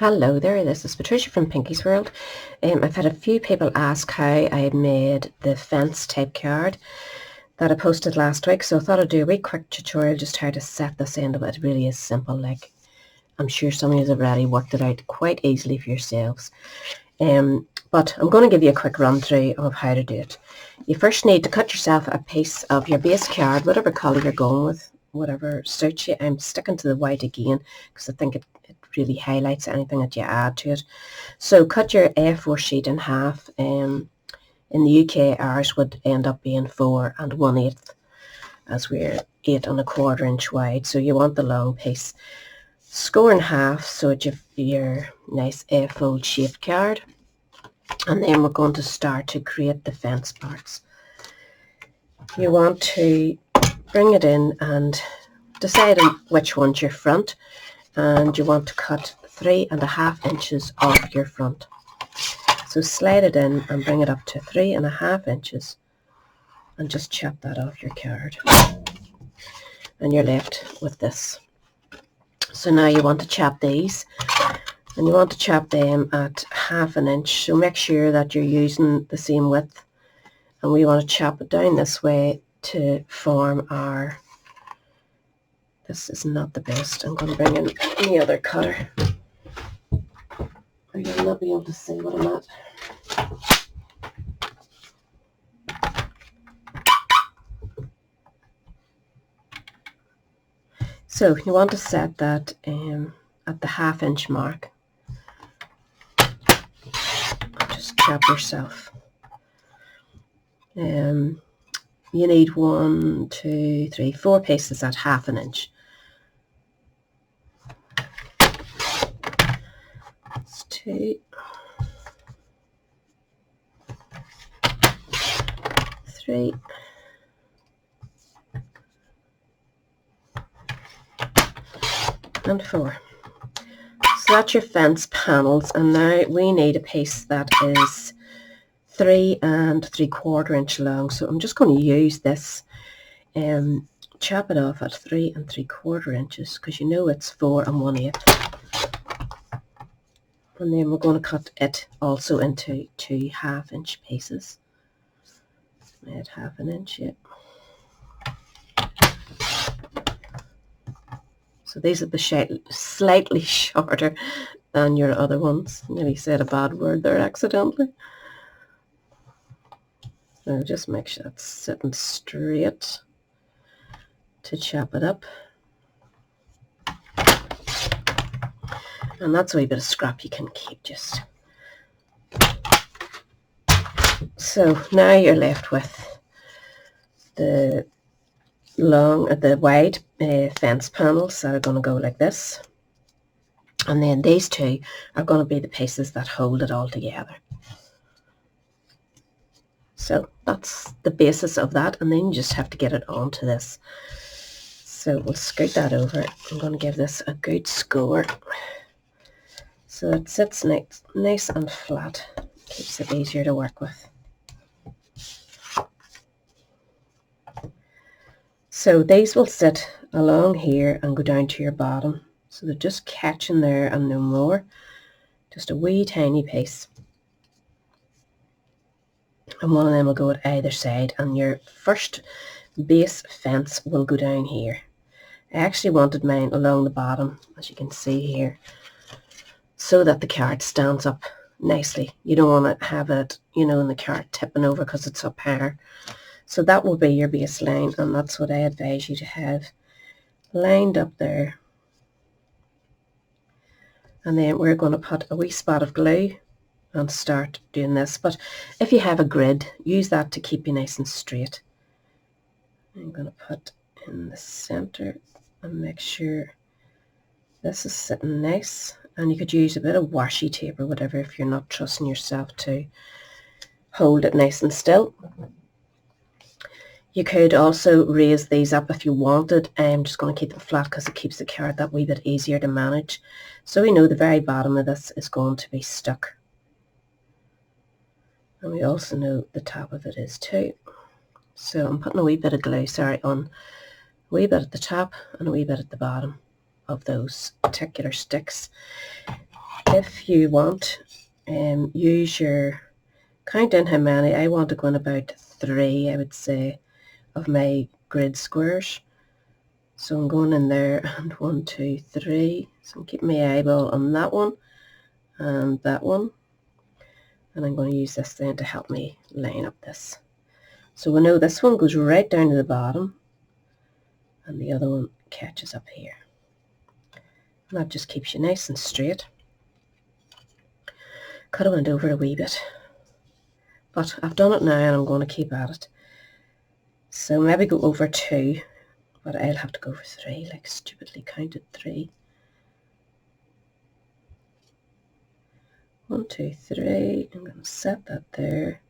Hello there, this is Patricia from Pinky's World. I've had a few people ask how I made the fence type card that I posted last week, so I thought I'd do a wee quick tutorial just how to set this into it. It really is simple, like I'm sure some of you have already worked it out quite easily for yourselves. But I'm going to give you a quick run through of how to do it. You first need to cut yourself a piece of your base card, whatever colour you're going with, whatever suits you. I'm sticking to the white again because I think it really highlights anything that you add to it. So cut your A4 sheet in half. In the UK ours would end up being 4 1/8 as we're 8 1/4 inch wide, so you want the long piece. Score in half so that you've your nice A-fold shaped card, and then we're going to start to create the fence parts. You want to bring it in and decide on which one's your front, and you want to cut 3 1/2 inches off your front. So slide it in and bring it up to 3 1/2 inches and just chop that off your card, and you're left with this. So now you want to chop these, and you want to chop them at 1/2 inch, so make sure that you're using the same width, and we want to chop it down this way to form our, this is not the best, I'm going to bring in the other cutter or you'll not be able to see what I'm at. So you want to set that at the 1/2 inch mark. Just chop yourself. You need 1, 2, 3, 4 pieces at 1/2 inch. That's 2, 3, and 4. So that's your fence panels, and now we need a piece that is 3 3/4 inch long. So I'm just going to use this, chop it off at 3 3/4 inches because you know it's 4 1/8. And then we're going to cut it also into 2 1/2 inch pieces. At 1/2 inch, yeah. So these are the slightly shorter than your other ones. Maybe said a bad word there accidentally. So just make sure it's sitting straight to chop it up. And that's a wee bit of scrap you can keep just. So now you're left with the wide fence panels that are going to go like this, and then these two are going to be the pieces that hold it all together. So that's the basis of that, and then you just have to get it onto this. So we'll scoot that over. I'm going to give this a good score so it sits nice and flat, keeps it easier to work with. So these will sit along here and go down to your bottom. So they're just catching there and no more. Just a wee tiny piece. And one of them will go at either side, and your first base fence will go down here. I actually wanted mine along the bottom, as you can see here, so that the card stands up nicely. You don't want to have it, in the card tipping over because it's up higher. So that will be your baseline, and that's what I advise you to have lined up there. And then we're going to put a wee spot of glue and start doing this. But if you have a grid, use that to keep you nice and straight. I'm going to put in the center and make sure this is sitting nice. And you could use a bit of washi tape or whatever if you're not trusting yourself to hold it nice and still. You could also raise these up if you wanted. I'm just going to keep them flat because it keeps the card that wee bit easier to manage. So we know the very bottom of this is going to be stuck. And we also know the top of it is too. So I'm putting a wee bit of glue, on a wee bit at the top and a wee bit at the bottom of those particular sticks. if you want, use your, count in how many. I want to go in about 3, I would say, of my grid squares. So I'm going in there, and 1, 2, 3. So I'm keeping my eyeball on that one and that one. And I'm going to use this then to help me line up this. So we know this one goes right down to the bottom, and the other one catches up here. And that just keeps you nice and straight. Could have went over a wee bit, but I've done it now and I'm going to keep at it. So maybe go over 2, but I'll have to go for 3, like stupidly counted 3. 1, 2, 3. I'm going to set that there.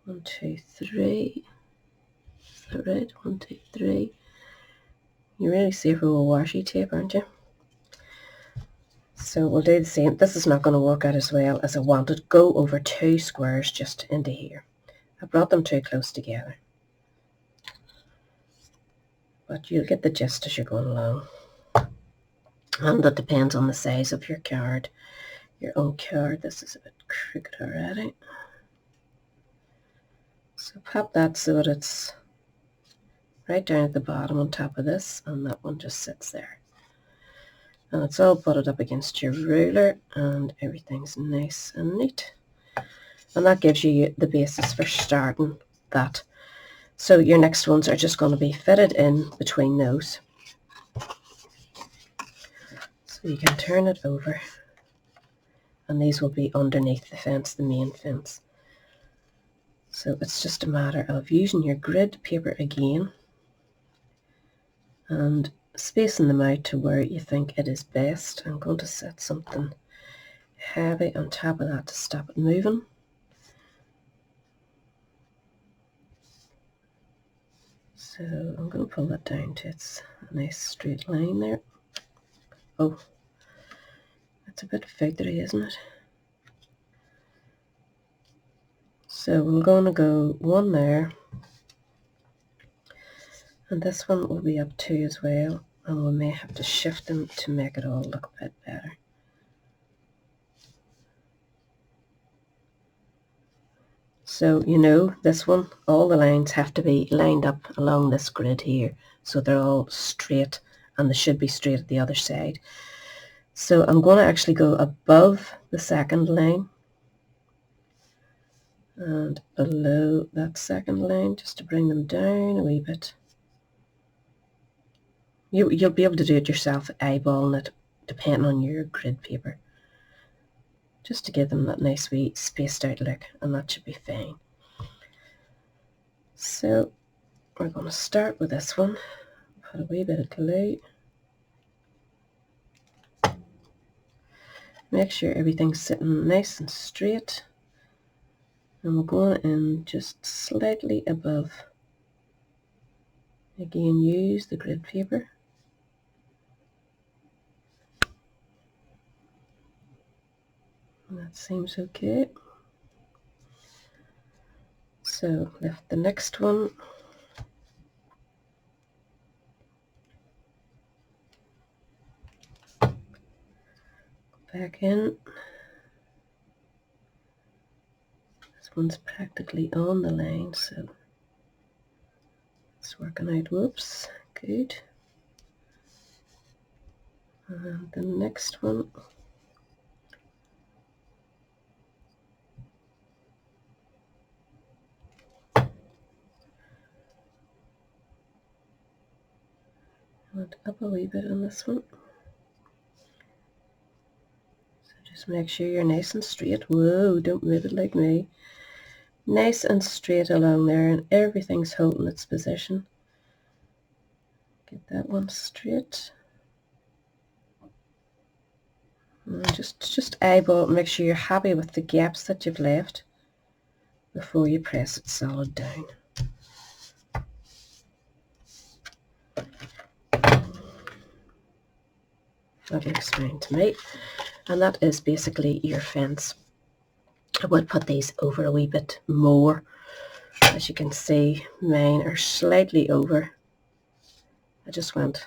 1, 2, 3. Is that right? 1, 2, 3. You're really safe with a washi tape, aren't you? So we'll do the same. This is not going to work out as well as I wanted. Go over 2 squares just into here. I brought them too close together, but you'll get the gist as you're going along. And that depends on the size of your card, your own card. This is a bit crooked already. So pop that so that it's right down at the bottom on top of this, and that one just sits there. And it's all butted up against your ruler, and everything's nice and neat. And that gives you the basis for starting that. So your next ones are just going to be fitted in between those. So you can turn it over, and these will be underneath the fence, the main fence. So it's just a matter of using your grid paper again and spacing them out to where you think it is best. I'm going to set something heavy on top of that to stop it moving. So I'm going to pull that down to its a nice straight line there. Oh, that's a bit feathery, isn't it? So we're going to go 1 there, and this one will be up 2 as well, and we may have to shift them to make it all look a bit better. So you know, this one, all the lines have to be lined up along this grid here, so they're all straight, and they should be straight at the other side. So I'm going to actually go above the second line and below that second line, just to bring them down a wee bit. You'll be able to do it yourself, eyeballing it, depending on your grid paper, just to give them that nice wee spaced out look, and that should be fine. So we're going to start with this one, put a wee bit of glue, make sure everything's sitting nice and straight, and we're going in just slightly above. Again, use the grid paper. That seems okay. So lift the next one. Back in. This one's practically on the line, so it's working out. Whoops, good. And the next one. Went up a wee bit on this one. So just make sure you're nice and straight. Whoa, don't move it like me. Nice and straight along there, and everything's holding its position. Get that one straight. And just eyeball, make sure you're happy with the gaps that you've left before you press it solid down. That looks fine to me. And that is basically your fence. I would put these over a wee bit more. As you can see, mine are slightly over. I just went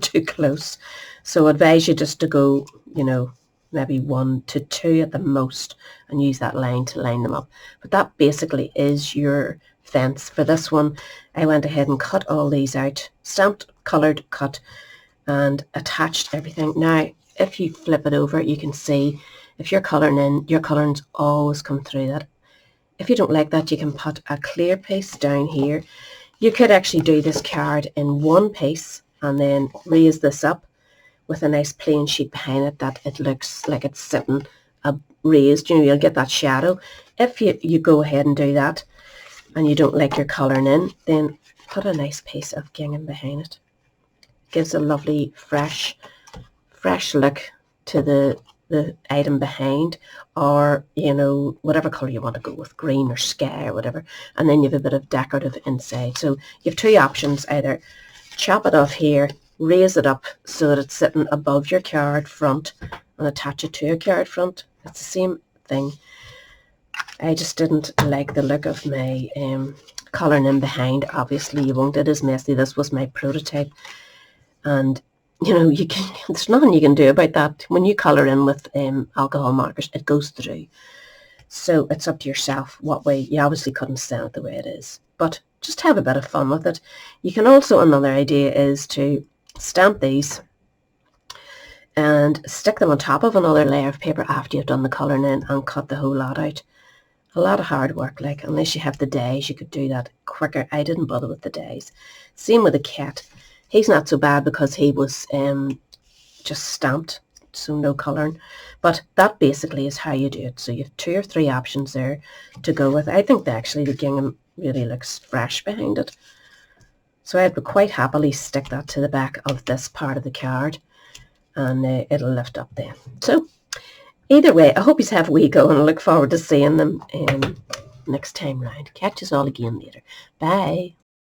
too close. So I advise you just to go, you know, maybe 1 to 2 at the most, and use that line to line them up. But that basically is your fence. For this one, I went ahead and cut all these out, stamped, coloured, cut, and attached everything. Now, if you flip it over, you can see if you're colouring in, your colourings always come through that. If you don't like that, you can put a clear piece down here. You could actually do this card in one piece and then raise this up with a nice plain sheet behind it that it looks like it's sitting raised. You know, you'll get that shadow. If you go ahead and do that and you don't like your colouring in, then put a nice piece of gingham behind it. Gives a lovely fresh look to the item behind, or you know, whatever colour you want to go with, green or sky or whatever, and then you have a bit of decorative inside. So you have two options: either chop it off here, raise it up so that it's sitting above your card front and attach it to your card front. It's the same thing. I just didn't like the look of my colouring in behind. Obviously you won't, it is messy. This was my prototype, and you know, there's nothing you can do about that. When you colour in with alcohol markers, it goes through. So it's up to yourself what way. You obviously couldn't sell it the way it is, but just have a bit of fun with it. You can also, another idea is to stamp these and stick them on top of another layer of paper after you've done the colouring in and cut the whole lot out. A lot of hard work, like, unless you have the days, you could do that quicker. I didn't bother with the days. Same with the cat. He's not so bad because he was just stamped, so no colouring. But that basically is how you do it. So you have 2 or 3 options there to go with. I think actually the gingham really looks fresh behind it. So I would quite happily stick that to the back of this part of the card, and it'll lift up then. So either way, I hope you have a wee go, and I look forward to seeing them next time round. Catch us all again later. Bye.